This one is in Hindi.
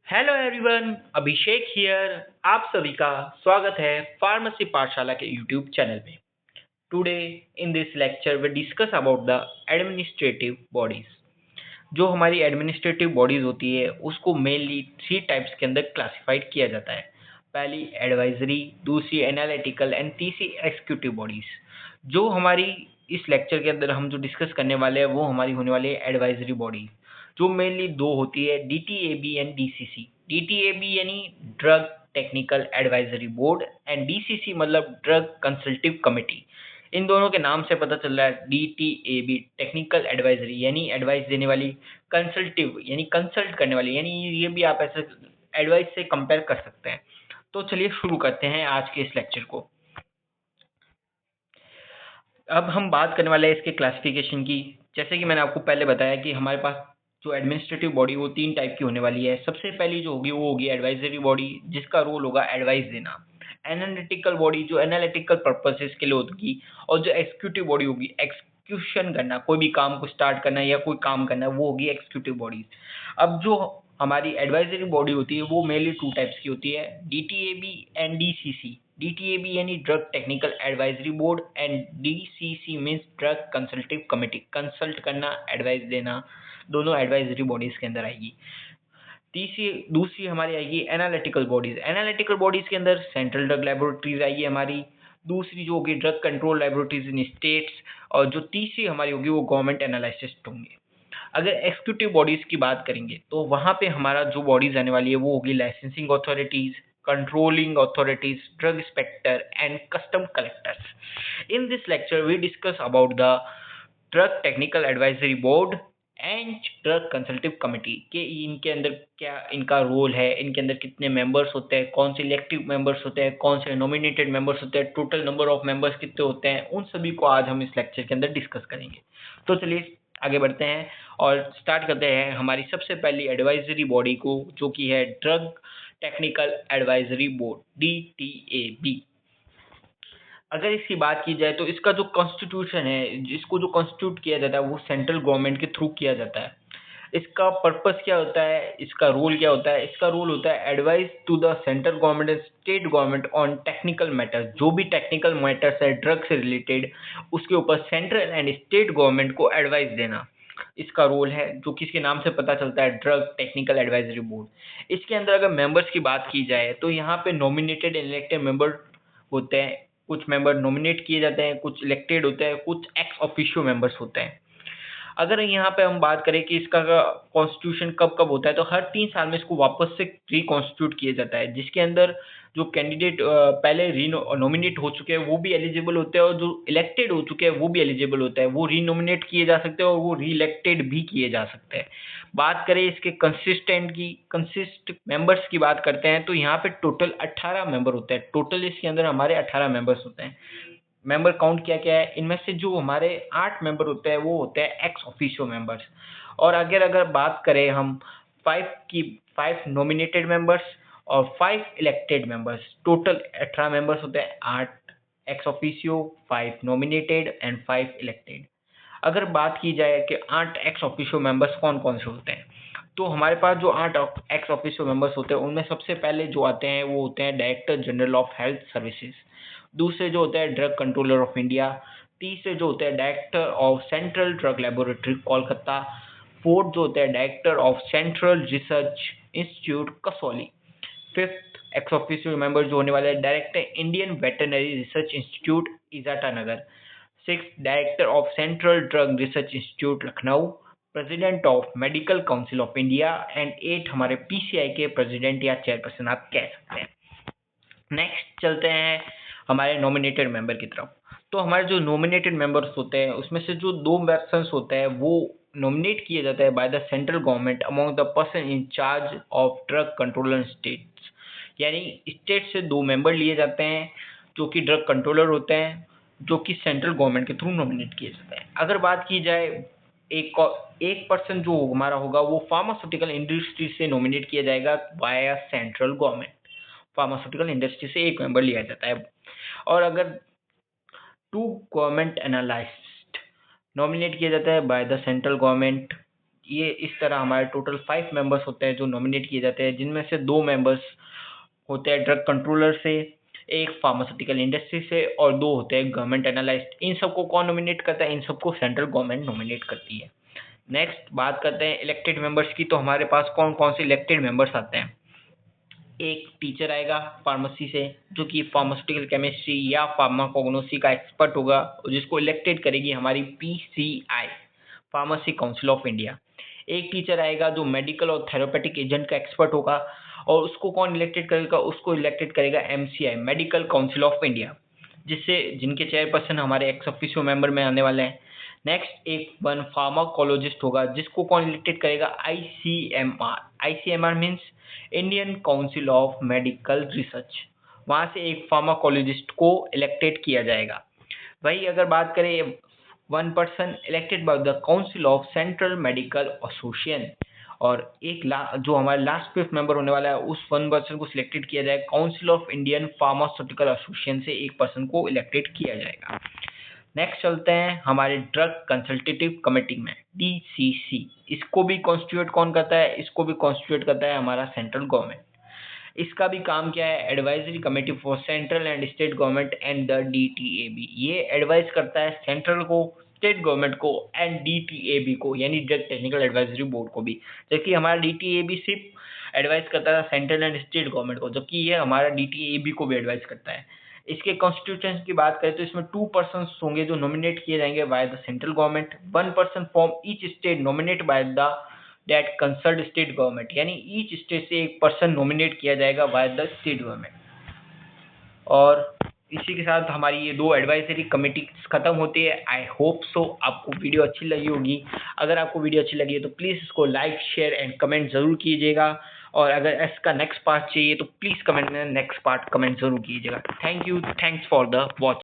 Hello everyone, Abhishek here. आप सभी का स्वागत है फार्मेसी पाठशाला के यूट्यूब चैनल पे। Today in this lecture we discuss about the administrative bodies. जो हमारी एडमिनिस्ट्रेटिव बॉडीज होती है उसको मेनली थ्री टाइप्स के अंदर क्लासिफाइड किया जाता है। पहली एडवाइजरी, दूसरी एनालिटिकल एंड तीसरी एग्जीक्यूटिव बॉडीज। जो हमारी इस लेक्चर के अंदर हम जो डिस्कस करने वाले हैं वो हमारी होने वाली है एडवाइजरी बॉडी, जो मेनली दो होती है, डीटीएबी एंड डीसीसी। डीटीएबी यानी drug technical advisory board and DCC मतलब ड्रग कंसल्टिव कमेटी। इन दोनों के नाम से पता चल रहा है डीटीएबी टेक्निकल एडवाइजरी यानी एडवाइस देने वाली, कंसल्टिव यानी कंसल्ट करने वाली, यानी ये भी आप ऐसे एडवाइस से कंपेयर कर सकते हैं। तो चलिए शुरू करते हैं आज के इस लेक्चर को। अब हम बात करने वाले हैं इसके क्लासिफिकेशन की। जैसे कि मैंने आपको पहले बताया कि हमारे पास जो एडमिनिस्ट्रेटिव बॉडी वो तीन टाइप की होने वाली है। सबसे पहली जो होगी वो होगी एडवाइजरी बॉडी, जिसका रोल होगा एडवाइस देना। एनालिटिकल बॉडी जो एनालिटिकल पर्पसेस के लिए होगी, और जो एग्जीक्यूटिव बॉडी होगी एक्सक्यूशन करना, कोई भी काम को स्टार्ट करना या कोई काम करना, वो होगी एग्जीक्यूटिव बॉडी। अब जो हमारी एडवाइजरी बॉडी होती है वो मेनली टू टाइप्स की होती है, डीटीएबी एंड डीसीसी। डीटीएबी यानी drug technical advisory board and DCC means drug consultative committee. Consult करना, एडवाइस देना, दोनों एडवाइजरी बॉडीज के अंदर आएगी। तीसरी दूसरी हमारी आएगी एनालिटिकल बॉडीज। एनालिटिकल बॉडीज के अंदर सेंट्रल ड्रग लेबोरेटरीज आएगी हमारी, दूसरी जो होगी ड्रग कंट्रोल लेबोरेटरीज इन स्टेट्स, और जो तीसरी हमारी होगी वो गवर्नमेंट एनालिसिस्ट होंगे। अगर एक्सिक्यूटिव बॉडीज की बात करेंगे तो वहां पे हमारा जो बॉडीज आने वाली है वो होगी licensing authorities, controlling authorities, drug inspector and custom collectors. In this lecture we discuss about the drug technical advisory board and drug consultative committee के इनके अंदर क्या इनका रोल है, इनके अंदर कितने मेंबर्स होते हैं, कौन से इलेक्टिव मेंबर्स होते हैं, कौन से नॉमिनेटेड मेंबर्स होते हैं, टोटल नंबर ऑफ मेंबर्स कितने होते हैं, उन सभी को आज हम इस लेक्चर के अंदर डिस्कस करेंगे। तो चलिए आगे बढ़ते हैं और स्टार्ट करते हैं हमारी सबसे पहली एडवाइजरी बॉडी को, जो कि है ड्रग टेक्निकल एडवाइजरी बोर्ड, डीटीएबी। अगर इसकी बात की जाए तो इसका जो कॉन्स्टिट्यूशन है, जिसको जो कॉन्स्टिट्यूट किया जाता है वो सेंट्रल गवर्नमेंट के थ्रू किया जाता है। इसका पर्पस क्या होता है, इसका रोल क्या होता है? इसका रोल होता है advice to the central government and state government on technical matters. जो भी टेक्निकल मैटर्स है ड्रग से रिलेटेड, उसके ऊपर सेंट्रल एंड स्टेट गवर्नमेंट को एडवाइस देना इसका रोल है, जो कि इसके नाम से पता चलता है ड्रग टेक्निकल एडवाइजरी बोर्ड। इसके अंदर अगर मेंबर्स की बात की जाए तो यहाँ पे नॉमिनेटेड इलेक्टेड मेंबर होते हैं। कुछ मेंबर नॉमिनेट किए जाते हैं, कुछ इलेक्टेड होते हैं, कुछ एक्स ऑफिशियो मेंबर्स होते हैं। अगर यहाँ पे हम बात करें कि इसका कॉन्स्टिट्यूशन कब कब होता है, तो हर 3 साल में इसको वापस से रिकॉन्स्टिट्यूट किया जाता है, जिसके अंदर जो कैंडिडेट पहले नॉमिनेट हो चुके हैं वो भी एलिजिबल होते हैं, और जो इलेक्टेड हो चुके हैं वो भी एलिजिबल होते हैं। वो रीनोमिनेट किए जा सकते हैं और वो री इलेक्टेड भी किए जा सकते हैं। बात करें इसके कंसिस्ट मेंबर्स की बात करते हैं, तो यहाँ पे टोटल 18 मेंबर होते हैं। टोटल इसके अंदर हमारे 18 मेंबर्स होते हैं। मेंबर काउंट क्या क्या है, इनमें से जो हमारे 8 मेंबर होते हैं वो होते हैं एक्स ऑफिशियो मेंबर्स। और अगर अगर बात करें हम 5 नॉमिनेटेड मेंबर्स और 5 इलेक्टेड मेंबर्स, टोटल 18 मेंबर्स होते हैं, 8 ex officio, 5 nominated and 5 elected. अगर बात की जाए कि 8 एक्स ऑफिशियो मेंबर्स कौन कौन से होते हैं, तो हमारे पास जो 8 एक्स ऑफिशियो मेंबर्स होते हैं उनमें सबसे पहले जो आते हैं वो होते हैं director general of health services, दूसरे जो होते हैं ड्रग कंट्रोलर ऑफ इंडिया, तीसरे जो होते हैं director of central drug laboratory Kolkata, fourth जो होते हैं director of central research institute Kasauli, fifth ex officio member जो होने वाले हैं director Indian veterinary research institute Izatnagar, sixth director of central drug research institute Lucknow, president of medical council of India, and 8 हमारे पीसीआई के प्रेसिडेंट या चेयरपर्सन आप कह सकते हैं। नेक्स्ट चलते हैं हमारे नॉमिनेटेड मेंबर की तरफ। तो हमारे जो नॉमिनेटेड मेंबर्स होते हैं उसमें से जो 2 पर्सन्स होते हैं वो नॉमिनेट किए जाते हैं by the central government among the person in charge of drug controller states. यानी स्टेट से 2 मेंबर लिए जाते हैं जो कि ड्रग कंट्रोलर होते हैं, जो कि सेंट्रल गवर्नमेंट के थ्रू नॉमिनेट किए जाते हैं। अगर बात की जाए एक एक पर्सन जो हमारा होगा वो फार्मास्यूटिकल इंडस्ट्री से नॉमिनेट किया जाएगा by central government. Pharmaceutical industry से एक मेंबर लिया जाता है। और अगर 2 गवर्नमेंट एनालिस्ट नॉमिनेट किया जाता है बाय द सेंट्रल गवर्नमेंट, ये इस तरह हमारे टोटल 5 मेंबर्स होते हैं जो नॉमिनेट किए जाते हैं, जिनमें से 2 मेंबर्स होते हैं ड्रग कंट्रोलर से, एक फार्मास्यूटिकल इंडस्ट्री से और 2 होते हैं गवर्नमेंट एनालिस्ट। इन सबको कौन नॉमिनेट करता है? इन सबको सेंट्रल गवर्नमेंट नॉमिनेट करती है। नेक्स्ट बात करते हैं इलेक्टेड मेंबर्स की। तो हमारे पास कौन कौन से इलेक्टेड मेंबर्स आते हैं? एक टीचर आएगा फार्मेसी से, जो कि फार्मास्यूटिकल केमिस्ट्री या फार्माकोग्नोसी का एक्सपर्ट होगा, जिसको इलेक्टेड करेगी हमारी PCI, pharmacy council of India. एक टीचर आएगा जो मेडिकल और थेरेपेटिक एजेंट का एक्सपर्ट होगा, और उसको कौन इलेक्टेड करेगा? उसको इलेक्टेड करेगा MCI, medical council of India, जिनके चेयरपर्सन हमारे एक्स ऑफिशियो मेंबर में आने वाले हैं। नेक्स्ट एक वन फार्माकोलॉजिस्ट होगा, जिसको कौन इलेक्टेड करेगा? ICMR. ICMR means Indian council of medical research. वहां से एक फार्माकोलॉजिस्ट को इलेक्टेड किया जाएगा। वही अगर बात करें one person elected by the council of central medical association, और एक जो हमारे लास्ट 5th मेंबर होने वाला है, उस वन पर्सन को सिलेक्टेड किया जाएगा council of Indian pharmaceutical association से, एक पर्सन को इलेक्टेड किया जाएगा। नेक्स्ट चलते हैं हमारे ड्रग कंसल्टेटिव कमेटी में, डीसीसी। इसको भी कॉन्स्टिट्यूट कौन करता है? इसको भी कॉन्स्टिट्यूट करता है हमारा सेंट्रल गवर्नमेंट। इसका भी काम क्या है? Advisory committee for central and state government and the डीटीएबी। ये एडवाइस करता है सेंट्रल को, स्टेट गवर्नमेंट को एंड डीटीएबी को, यानी ड्रग टेक्निकल एडवाइजरी बोर्ड को भी। जबकि हमारा डीटीएबी सिर्फ एडवाइस करता है सेंट्रल एंड स्टेट गवर्नमेंट को, जबकि ये हमारा डीटीएबी को भी एडवाइस करता है। इसके कॉन्स्टिट्यूशन की बात करें तो इसमें 2 पर्सन होंगे जो नॉमिनेट किए जाएंगे by the central government, 1 person from each state nominate by the that concerned state government, यानी ईच स्टेट से एक पर्सन नॉमिनेट किया जाएगा बाय द स्टेट गवर्नमेंट। और इसी के साथ हमारी ये 2 एडवाइजरी कमेटी खत्म होती है। आई होप सो आपको वीडियो अच्छी लगी होगी। अगर आपको वीडियो अच्छी लगी है तो प्लीज़ इसको लाइक, शेयर एंड कमेंट ज़रूर कीजिएगा, और अगर इसका नेक्स्ट पार्ट चाहिए तो प्लीज़ कमेंट में नेक्स्ट पार्ट कमेंट ज़रूर कीजिएगा। Thank you, thanks for the watch.